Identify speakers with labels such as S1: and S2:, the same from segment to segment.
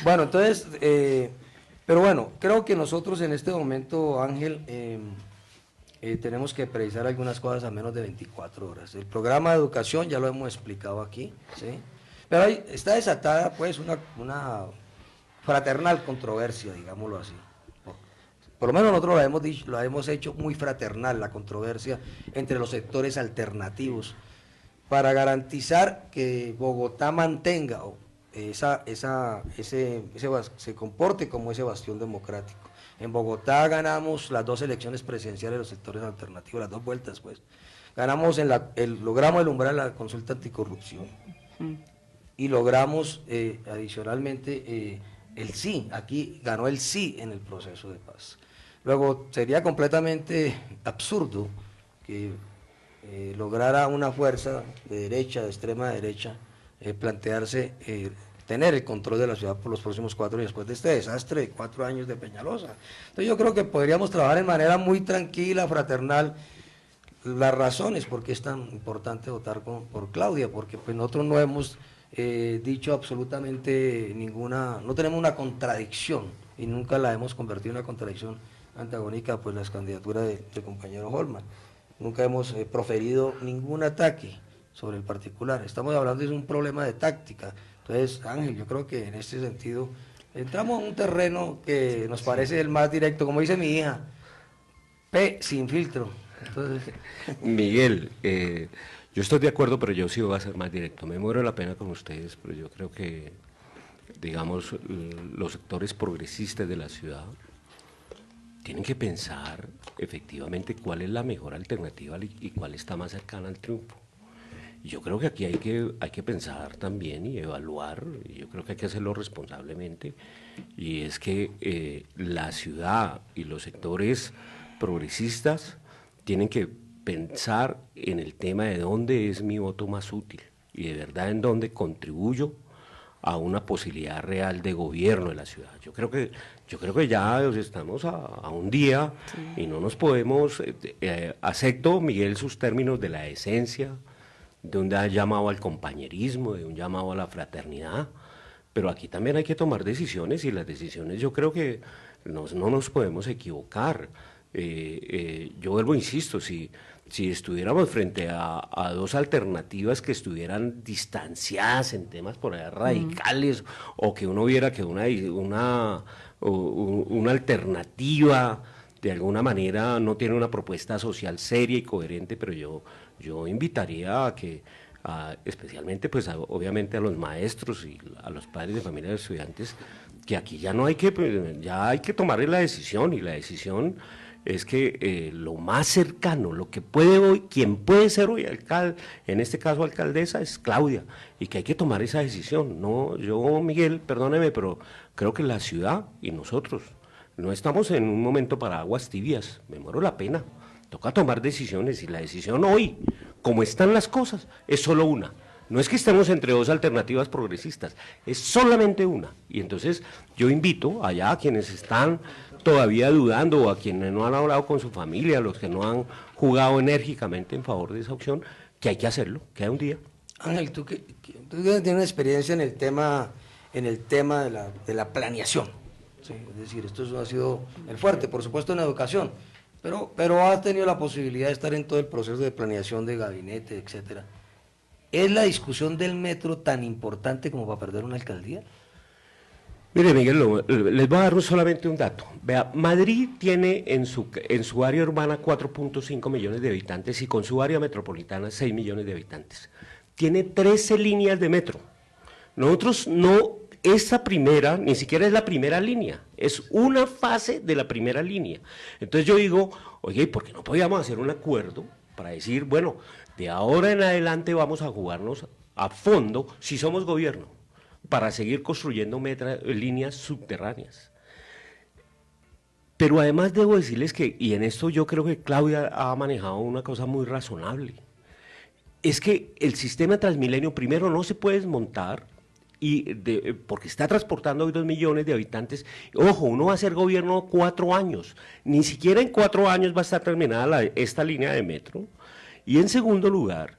S1: Bueno, entonces, pero bueno, creo que nosotros en este momento, Ángel, tenemos que precisar algunas cosas a menos de 24 horas. El programa de educación ya lo hemos explicado aquí, ¿sí? Pero ahí está desatada pues una fraternal controversia, digámoslo así. Por lo menos nosotros lo hemos hecho muy fraternal, la controversia entre los sectores alternativos, para garantizar que Bogotá mantenga se comporte como ese bastión democrático. En Bogotá ganamos las dos elecciones presidenciales de los sectores alternativos, las dos vueltas pues. Ganamos logramos el umbral de la consulta anticorrupción y logramos adicionalmente el sí, aquí ganó el sí en el proceso de paz. Luego sería completamente absurdo que lograra una fuerza de derecha, de extrema derecha, plantearse tener el control de la ciudad por los próximos 4 años, después de este desastre de 4 años de Peñalosa. Entonces yo creo que podríamos trabajar de manera muy tranquila, fraternal, las razones por qué es tan importante votar por Claudia, porque pues nosotros no hemos dicho absolutamente ninguna, no tenemos una contradicción y nunca la hemos convertido en una contradicción antagónica pues las candidaturas del compañero Holman. Nunca hemos proferido ningún ataque sobre el particular, estamos hablando de un problema de táctica. Entonces, Ángel, yo creo que en este sentido entramos en un terreno que nos parece el más directo, como dice mi hija, P sin filtro. Entonces...
S2: Miguel, yo estoy de acuerdo, pero yo sí voy a ser más directo. Me muero de la pena con ustedes, pero yo creo que, digamos, los sectores progresistas de la ciudad tienen que pensar efectivamente cuál es la mejor alternativa y cuál está más cercana al triunfo. Y yo creo que aquí hay que pensar también y evaluar, y yo creo que hay que hacerlo responsablemente, y es que la ciudad y los sectores progresistas tienen que pensar en el tema de dónde es mi voto más útil y de verdad en dónde contribuyo a una posibilidad real de gobierno de la ciudad. Yo creo que ya estamos a un día y no nos podemos, acepto, Miguel, sus términos de la esencia, de un llamado al compañerismo, de un llamado a la fraternidad, pero aquí también hay que tomar decisiones y las decisiones yo creo que no nos podemos equivocar. Yo vuelvo, insisto, si estuviéramos frente a dos alternativas que estuvieran distanciadas en temas por allá radicales, o que uno viera que una alternativa de alguna manera no tiene una propuesta social seria y coherente, pero yo invitaría a que, especialmente pues obviamente a los maestros y a los padres de familia de estudiantes, que aquí ya no hay que, ya hay que tomar la decisión, y la decisión es que lo más cercano, lo que puede hoy, quien puede ser hoy alcalde, en este caso alcaldesa, es Claudia, y que hay que tomar esa decisión. No, yo, Miguel, perdóneme, pero creo que la ciudad y nosotros no estamos en un momento para aguas tibias, me muero la pena. Toca tomar decisiones, y la decisión hoy, como están las cosas, es solo una. No es que estemos entre dos alternativas progresistas, es solamente una. Y entonces yo invito allá a quienes están todavía dudando, o a quienes no han hablado con su familia, a los que no han jugado enérgicamente en favor de esa opción, que hay que hacerlo, queda un día.
S1: Ángel, tú tienes una experiencia en el tema de la planeación, ¿sí? Es decir, esto ha sido el fuerte, por supuesto, en educación, pero has tenido la posibilidad de estar en todo el proceso de planeación de gabinete, etcétera. ¿Es la discusión del metro tan importante como para perder una alcaldía?
S2: Mire, Miguel, les voy a dar solamente un dato. Vea, Madrid tiene en su área urbana 4.5 millones de habitantes y con su área metropolitana 6 millones de habitantes. Tiene 13 líneas de metro. Nosotros no, esa primera, ni siquiera es la primera línea, es una fase de la primera línea. Entonces yo digo, oye, ¿por qué no podíamos hacer un acuerdo para decir, bueno, de ahora en adelante vamos a jugarnos a fondo si somos gobierno, para seguir construyendo líneas subterráneas? Pero además debo decirles que, y en esto yo creo que Claudia ha manejado una cosa muy razonable, es que el sistema Transmilenio primero no se puede desmontar, porque está transportando hoy 2 millones de habitantes. Ojo, uno va a ser gobierno 4 años, ni siquiera en 4 años va a estar terminada esta línea de metro. Y en segundo lugar,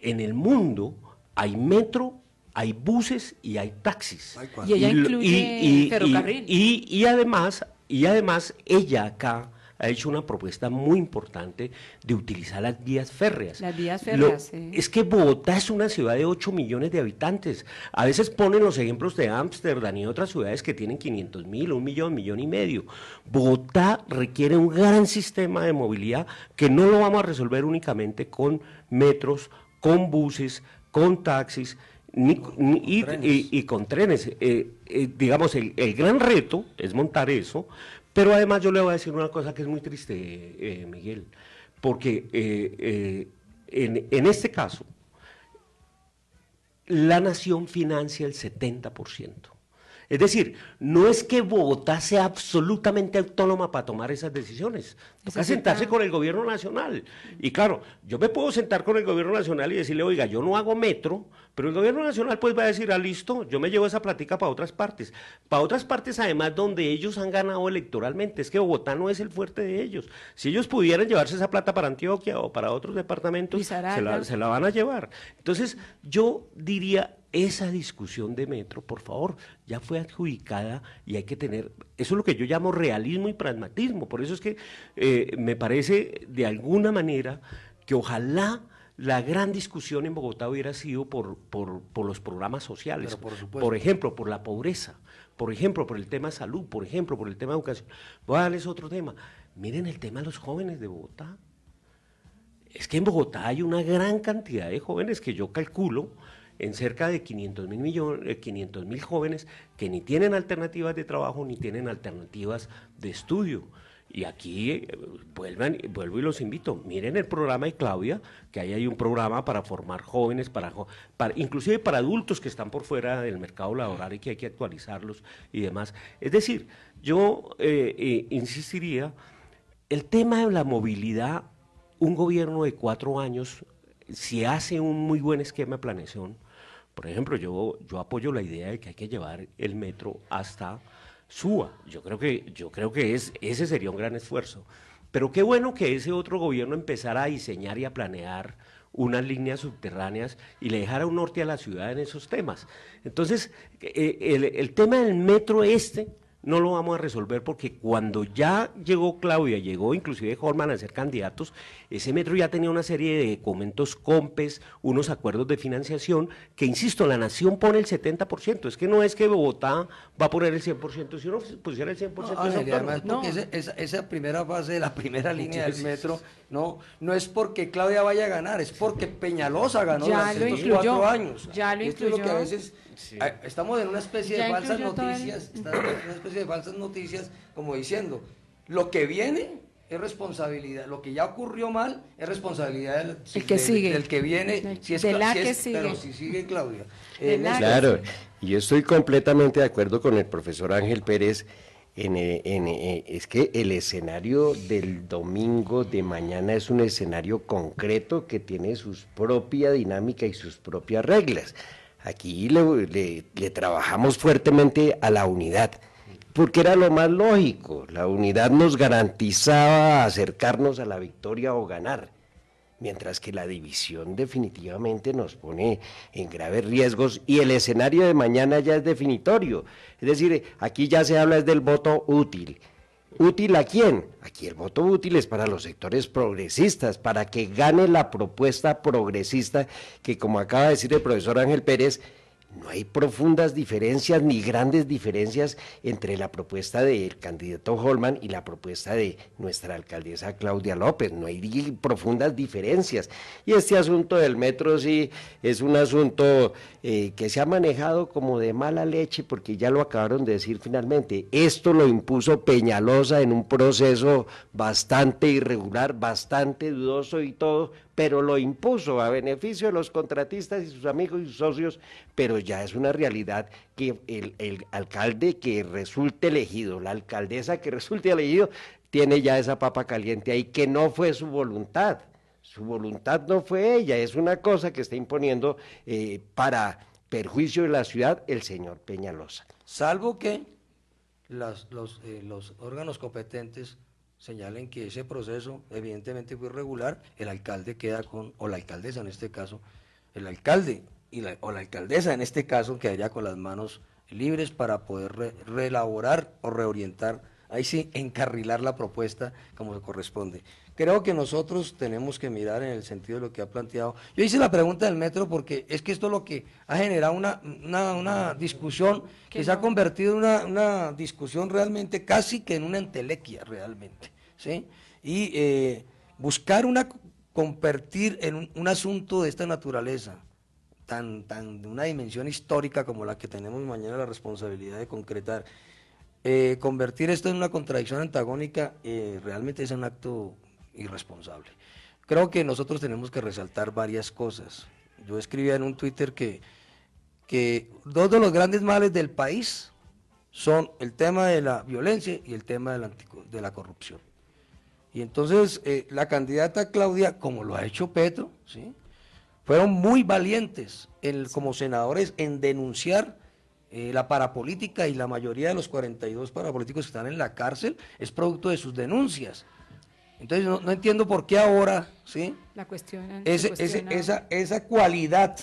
S2: en el mundo hay metro hay buses y hay taxis.
S1: Ay,
S3: Y ella incluye ferrocarril.
S2: Y además ella acá ha hecho una propuesta muy importante de utilizar las vías férreas.
S3: Las vías férreas, sí.
S2: Es que Bogotá es una ciudad de 8 millones de habitantes. A veces ponen los ejemplos de Ámsterdam y otras ciudades que tienen 500.000, 1 millón y medio. Bogotá requiere un gran sistema de movilidad que no lo vamos a resolver únicamente con metros, con buses, con taxis, y con trenes. Digamos, el gran reto es montar eso, pero además yo le voy a decir una cosa que es muy triste, Miguel, porque en este caso, la nación financia el 70%. Es decir, no es que Bogotá sea absolutamente autónoma para tomar esas decisiones. Toca sentarse con el gobierno nacional. Y claro, yo me puedo sentar con el gobierno nacional y decirle, oiga, yo no hago metro, pero el gobierno nacional pues va a decir, listo, yo me llevo esa plática para otras partes. Para otras partes además donde ellos han ganado electoralmente. Es que Bogotá no es el fuerte de ellos. Si ellos pudieran llevarse esa plata para Antioquia o para otros departamentos, se la van a llevar. Entonces, yo diría, esa discusión de metro, por favor, ya fue adjudicada y hay que tener, eso es lo que yo llamo realismo y pragmatismo, por eso es que me parece de alguna manera que ojalá la gran discusión en Bogotá hubiera sido por los programas sociales, por ejemplo, por la pobreza, por ejemplo, por el tema salud, por ejemplo, por el tema de educación. Voy a darles otro tema, miren el tema de los jóvenes de Bogotá. Es que en Bogotá hay una gran cantidad de jóvenes que yo calculo en cerca de 500.000 jóvenes que ni tienen alternativas de trabajo ni tienen alternativas de estudio. Y aquí vuelvo y los invito, miren el programa de Claudia, que ahí hay un programa para formar jóvenes, inclusive para adultos que están por fuera del mercado laboral y que hay que actualizarlos y demás. Es decir, yo insistiría, el tema de la movilidad, un gobierno de 4 años, si hace un muy buen esquema de planeación, por ejemplo, yo apoyo la idea de que hay que llevar el metro hasta Suba. Yo creo que ese sería un gran esfuerzo. Pero qué bueno que ese otro gobierno empezara a diseñar y a planear unas líneas subterráneas y le dejara un norte a la ciudad en esos temas. Entonces, el tema del metro no lo vamos a resolver porque cuando ya llegó Claudia, llegó inclusive Holman a ser candidatos, ese metro ya tenía una serie de documentos COMPES, unos acuerdos de financiación, que insisto, la nación pone el 70%, es que no es que Bogotá va a poner el 100%, si uno pusiera el 100%
S1: además, porque esa primera fase de la primera línea del metro, no es porque Claudia vaya a ganar, es porque Peñalosa ganó durante estos 4 años.
S3: Ya lo
S1: esto
S3: incluyó.
S1: Es lo que a veces estamos en una especie de falsas noticias, como diciendo, lo que viene es responsabilidad, lo que ya ocurrió mal es responsabilidad del que viene, pero si sigue Claudia.
S4: Claro, y yo estoy completamente de acuerdo con el profesor Ángel Pérez. Es que el escenario del domingo de mañana es un escenario concreto que tiene su propia dinámica y sus propias reglas. Aquí le trabajamos fuertemente a la unidad, porque era lo más lógico. La unidad nos garantizaba acercarnos a la victoria o ganar, mientras que la división definitivamente nos pone en graves riesgos y el escenario de mañana ya es definitorio. Es decir, aquí ya se habla del voto útil. ¿Útil a quién? Aquí el voto útil es para los sectores progresistas, para que gane la propuesta progresista que, como acaba de decir el profesor Ángel Pérez, no hay profundas diferencias ni grandes diferencias entre la propuesta del candidato Holman y la propuesta de nuestra alcaldesa Claudia López, no hay profundas diferencias. Y este asunto del metro sí es un asunto que se ha manejado como de mala leche, porque ya lo acabaron de decir finalmente, esto lo impuso Peñalosa en un proceso bastante irregular, bastante dudoso y todo, pero lo impuso a beneficio de los contratistas y sus amigos y sus socios, pero ya es una realidad que el alcalde que resulte elegido, la alcaldesa que resulte elegido, tiene ya esa papa caliente ahí, que no fue su voluntad no fue ella, es una cosa que está imponiendo para perjuicio de la ciudad el señor Peñalosa.
S1: Salvo que los órganos competentes señalen que ese proceso evidentemente fue irregular, el alcalde queda o la alcaldesa en este caso, el alcalde o la alcaldesa en este caso quedaría con las manos libres para poder reelaborar o reorientar, ahí sí, encarrilar la propuesta como se corresponde. Creo que nosotros tenemos que mirar en el sentido de lo que ha planteado. Yo hice la pregunta del metro porque es que esto es lo que ha generado una discusión que se ha convertido en una discusión realmente casi que en una entelequia realmente, ¿sí? Y buscar convertir en un asunto de esta naturaleza, de una dimensión histórica como la que tenemos mañana la responsabilidad de concretar, convertir esto en una contradicción antagónica, realmente es un acto irresponsable. Creo que nosotros tenemos que resaltar varias cosas. Yo escribía en un Twitter que dos de los grandes males del país son el tema de la violencia y el tema de la corrupción. Y entonces la candidata Claudia, como lo ha hecho Petro, ¿sí?, fueron muy valientes como senadores en denunciar la parapolítica, y la mayoría de los 42 parapolíticos que están en la cárcel es producto de sus denuncias. Entonces no entiendo por qué ahora, ¿sí?, esa cualidad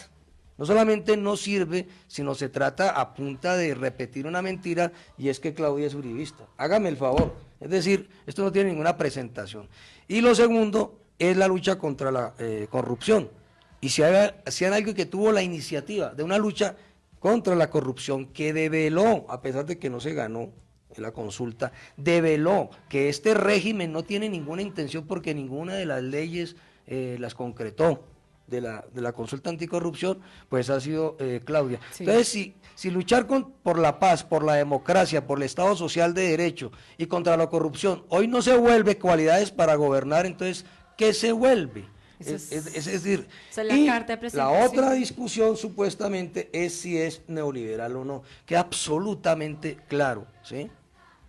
S1: no solamente no sirve, sino se trata a punta de repetir una mentira, y es que Claudia es uribista. Hágame el favor, es decir, esto no tiene ninguna presentación. Y lo segundo es la lucha contra la corrupción. Y si hay alguien que tuvo la iniciativa de una lucha contra la corrupción, que develó, a pesar de que no se ganó en la consulta, develó que este régimen no tiene ninguna intención porque ninguna de las leyes las concretó de la consulta anticorrupción, pues ha sido Claudia. Sí. Entonces, si luchar por la paz, por la democracia, por el Estado social de derecho y contra la corrupción, hoy no se vuelve cualidades para gobernar, entonces, ¿qué se vuelve? Es decir, y la otra discusión supuestamente es si es neoliberal o no, que absolutamente claro, ¿sí?,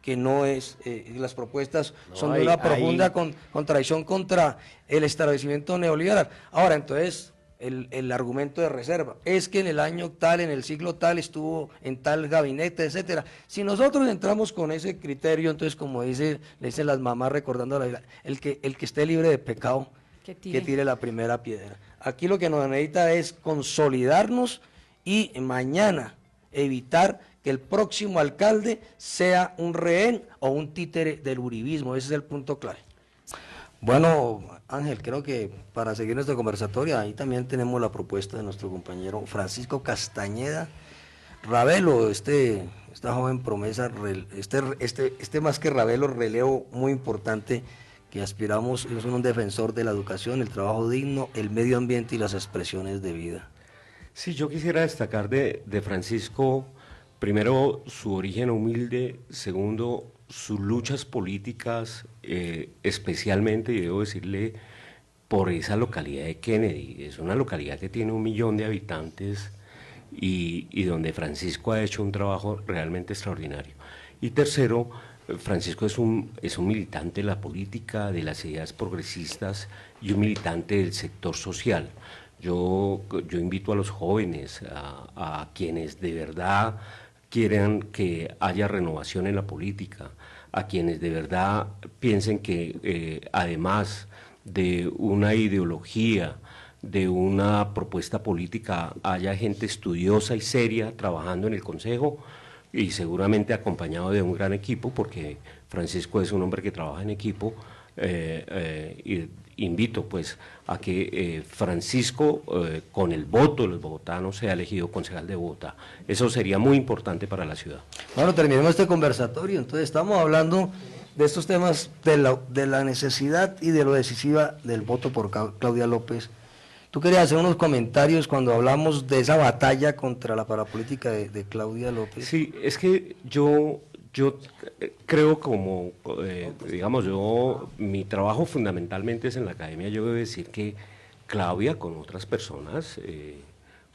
S1: que no es, las propuestas son de una profunda contradicción contra el establecimiento neoliberal. Ahora, entonces, el argumento de reserva es que en el año tal, en el siglo tal, estuvo en tal gabinete, etcétera. Si nosotros entramos con ese criterio, entonces, como le dicen las mamás recordando la Biblia, el que esté libre de pecado, que tire la primera piedra. Aquí lo que nos necesita es consolidarnos y mañana evitar que el próximo alcalde sea un rehén o un títere del uribismo. Ese es el punto clave. Bueno, Ángel, creo que para seguir nuestra conversatoria, ahí también tenemos la propuesta de nuestro compañero Francisco Castañeda Ravelo, esta joven promesa, más que Ravelo, relevo muy importante que aspiramos, es un defensor de la educación, el trabajo digno, el medio ambiente y las expresiones de vida.
S2: Sí, yo quisiera destacar de Francisco, primero, su origen humilde, segundo, sus luchas políticas, especialmente, y debo decirle, por esa localidad de Kennedy. Es una localidad que tiene 1 millón de habitantes y donde Francisco ha hecho un trabajo realmente extraordinario. Y tercero, Francisco es un militante de la política, de las ideas progresistas y un militante del sector social. Yo invito a los jóvenes, a quienes de verdad quieran que haya renovación en la política, a quienes de verdad piensen que además de una ideología, de una propuesta política, haya gente estudiosa y seria trabajando en el Consejo, y seguramente acompañado de un gran equipo, porque Francisco es un hombre que trabaja en equipo. Y invito pues a que Francisco, con el voto de los bogotanos, sea elegido concejal de Bogotá. Eso sería muy importante para la ciudad.
S1: Bueno, terminemos este conversatorio. Entonces estamos hablando de estos temas de la necesidad y de lo decisiva del voto por Claudia López. Tú querías hacer unos comentarios cuando hablamos de esa batalla contra la parapolítica de Claudia López.
S2: Sí, es que yo creo digamos, mi trabajo fundamentalmente es en la academia. Yo debo decir que Claudia, con otras personas,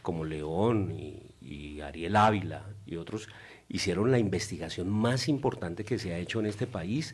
S2: como León y Ariel Ávila y otros, hicieron la investigación más importante que se ha hecho en este país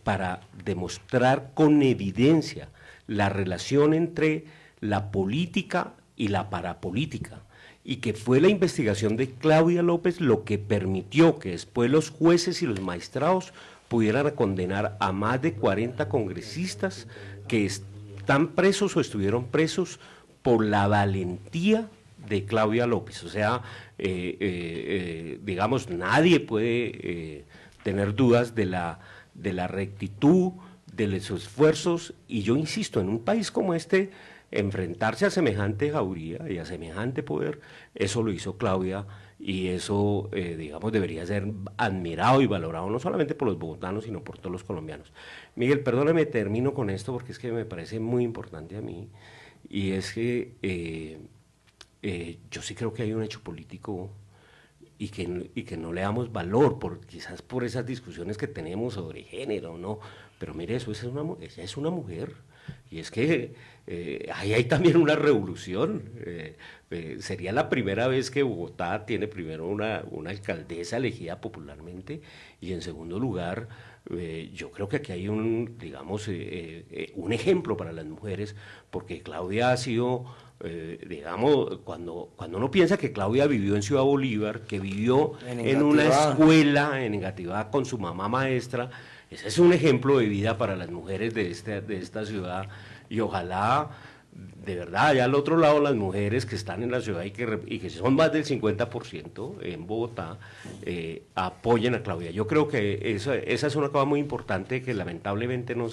S2: para demostrar con evidencia la relación entre la política y la parapolítica, y que fue la investigación de Claudia López lo que permitió que después los jueces y los magistrados pudieran condenar a más de 40 congresistas que están presos o estuvieron presos por la valentía de Claudia López. O sea, digamos, nadie puede tener dudas de la rectitud, de los esfuerzos, y yo insisto, en un país como este, enfrentarse a semejante jauría y a semejante poder, eso lo hizo Claudia, y eso, digamos, debería ser admirado y valorado no solamente por los bogotanos, sino por todos los colombianos. Miguel, perdóname, termino con esto porque es que me parece muy importante a mí, y es que yo sí creo que hay un hecho político y que no le damos valor, quizás por esas discusiones que tenemos sobre género, ¿no? Pero mire, ella es una mujer, y es que ahí hay también una revolución. Sería la primera vez que Bogotá tiene primero una alcaldesa elegida popularmente, y en segundo lugar, yo creo que aquí hay digamos, un ejemplo para las mujeres, porque Claudia ha sido, digamos, cuando uno piensa que Claudia vivió en Ciudad Bolívar, que vivió en una escuela en Engativá con su mamá maestra, ese es un ejemplo de vida para las mujeres de esta ciudad, y ojalá, de verdad, allá al otro lado, las mujeres que están en la ciudad y que son más del 50% en Bogotá, apoyen a Claudia. Yo creo que esa es una cosa muy importante que lamentablemente no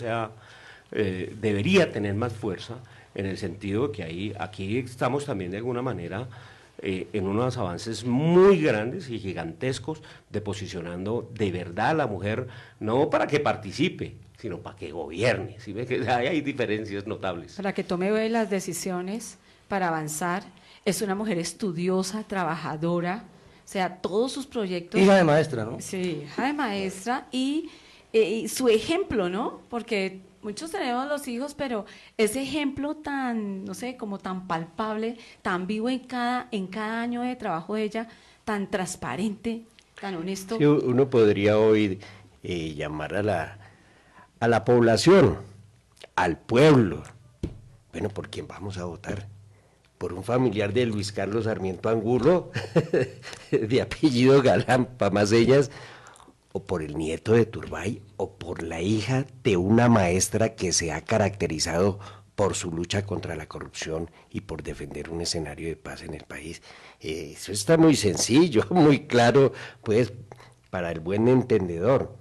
S2: debería tener más fuerza, en el sentido de que aquí estamos también de alguna manera en unos avances muy grandes y gigantescos de posicionando de verdad a la mujer, no para que participe, sino para que gobierne. ¿Sí ve que hay diferencias notables?
S3: Para que tome las decisiones, para avanzar. Es una mujer estudiosa, trabajadora, o sea, todos sus proyectos...
S1: Hija de maestra, ¿no?
S3: Sí, hija de maestra, y su ejemplo, ¿no? Porque muchos tenemos los hijos, pero ese ejemplo tan, no sé, como tan palpable, tan vivo en cada año de trabajo de ella, tan transparente, tan honesto.
S4: Sí, uno podría hoy llamar a la población, al pueblo. Bueno, ¿por quién vamos a votar? ¿Por un familiar de Luis Carlos Sarmiento Angulo, de apellido Galán, para más ellas? ¿O por el nieto de Turbay? ¿O por la hija de una maestra que se ha caracterizado por su lucha contra la corrupción y por defender un escenario de paz en el país? Eso está muy sencillo, muy claro, pues, para el buen entendedor.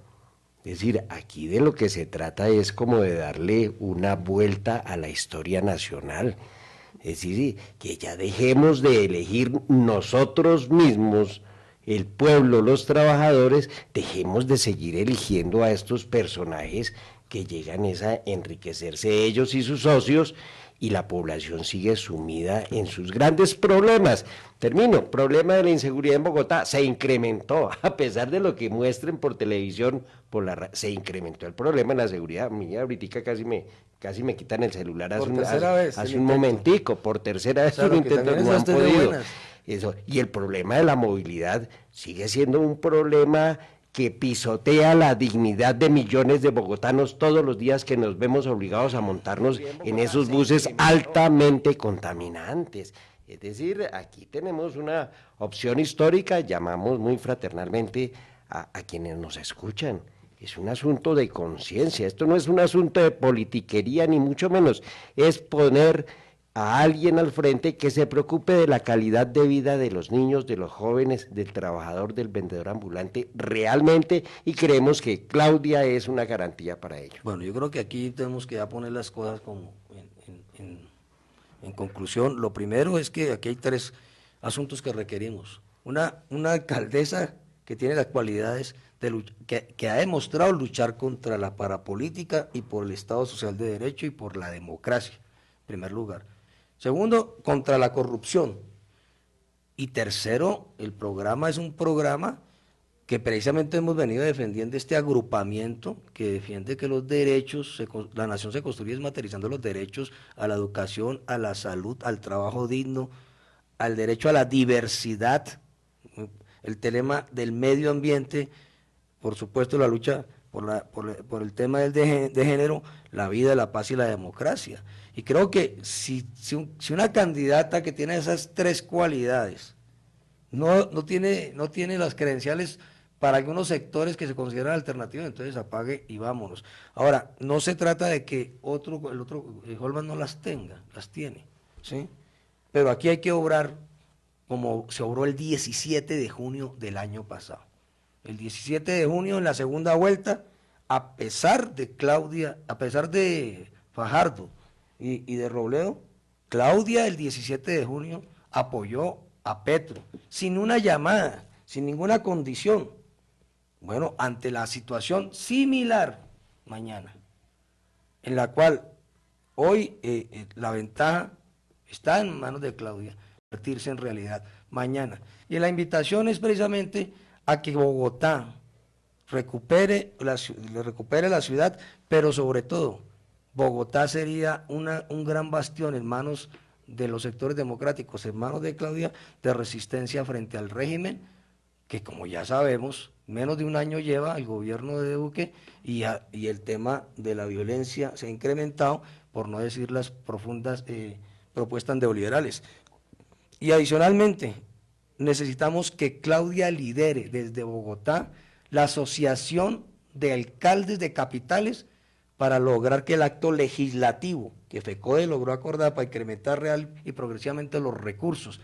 S4: Es decir, aquí de lo que se trata es como de darle una vuelta a la historia nacional. Es decir, que ya dejemos de elegir nosotros mismos, el pueblo, los trabajadores, dejemos de seguir eligiendo a estos personajes que llegan a enriquecerse ellos y sus socios, y la población sigue sumida en sus grandes problemas. Termino, problema de la inseguridad en Bogotá se incrementó, a pesar de lo que muestren por televisión, se incrementó el problema en la seguridad. A mí ahorita casi me quitan el celular hace un momentico, por tercera vez un intento, no han podido. Eso. Y el problema de la movilidad sigue siendo un problema que pisotea la dignidad de millones de bogotanos todos los días, que nos vemos obligados a montarnos en esos buses altamente contaminantes. Es decir, aquí tenemos una opción histórica, llamamos muy fraternalmente a quienes nos escuchan. Es un asunto de conciencia, esto no es un asunto de politiquería, ni mucho menos, es poner a alguien al frente que se preocupe de la calidad de vida de los niños, de los jóvenes, del trabajador, del vendedor ambulante, realmente, y creemos que Claudia es una garantía para ello.
S1: Bueno, yo creo que aquí tenemos que ya poner las cosas como en conclusión. Lo primero es que aquí hay 3 asuntos que requerimos. Una alcaldesa que tiene las cualidades que ha demostrado luchar contra la parapolítica y por el Estado Social de Derecho y por la democracia, en primer lugar. Segundo, contra la corrupción. Y tercero, el programa es un programa que precisamente hemos venido defendiendo, este agrupamiento que defiende que los derechos, la nación se construye materializando los derechos a la educación, a la salud, al trabajo digno, al derecho a la diversidad, el tema del medio ambiente, por supuesto la lucha por el tema de género, la vida, la paz y la democracia. Y creo que si una candidata que tiene esas 3 cualidades no tiene las credenciales para algunos sectores que se consideran alternativos, entonces apague y vámonos. Ahora, no se trata de que el Holman no las tenga, las tiene, ¿sí? Pero aquí hay que obrar como se obró el 17 de junio del año pasado. El 17 de junio, en la segunda vuelta, a pesar de Claudia, a pesar de Fajardo y de Robledo, Claudia el 17 de junio apoyó a Petro, sin una llamada, sin ninguna condición. Bueno, ante la situación similar mañana, en la cual hoy la ventaja está en manos de Claudia, convertirse en realidad mañana. Y la invitación es precisamente a que Bogotá recupere la ciudad, pero sobre todo, Bogotá sería un gran bastión en manos de los sectores democráticos, en manos de Claudia, de resistencia frente al régimen, que como ya sabemos, menos de un año lleva el gobierno de Duque y el tema de la violencia se ha incrementado, por no decir las profundas propuestas neoliberales. Y adicionalmente, necesitamos que Claudia lidere desde Bogotá la Asociación de Alcaldes de Capitales para lograr que el acto legislativo que FECODE logró acordar para incrementar real y progresivamente los recursos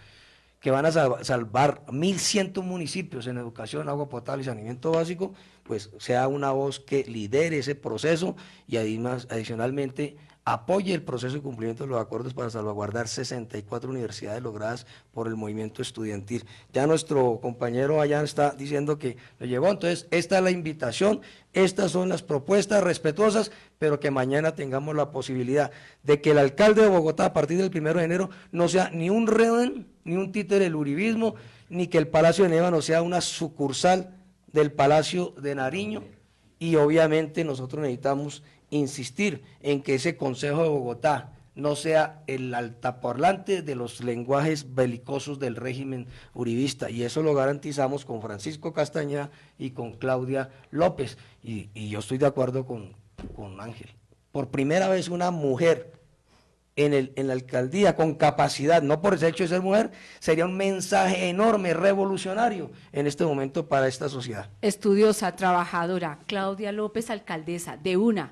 S1: que van a salvar 1.100 municipios en educación, agua potable y saneamiento básico, pues sea una voz que lidere ese proceso y además, adicionalmente, apoye el proceso de cumplimiento de los acuerdos para salvaguardar 64 universidades logradas por el movimiento estudiantil. Ya nuestro compañero allá está diciendo que le llegó, entonces esta es la invitación, estas son las propuestas respetuosas, pero que mañana tengamos la posibilidad de que el alcalde de Bogotá a partir del 1 de enero no sea ni un rehén, ni un títere del uribismo, ni que el Palacio de Neva no sea una sucursal del Palacio de Nariño, y obviamente nosotros necesitamos insistir en que ese Consejo de Bogotá no sea el altaparlante de los lenguajes belicosos del régimen uribista, y eso lo garantizamos con Francisco Castañeda y con Claudia López, y yo estoy de acuerdo con Ángel. Por primera vez una mujer en la alcaldía con capacidad, no por el hecho de ser mujer, sería un mensaje enorme, revolucionario en este momento para esta sociedad.
S3: Estudiosa, trabajadora, Claudia López, alcaldesa, de una.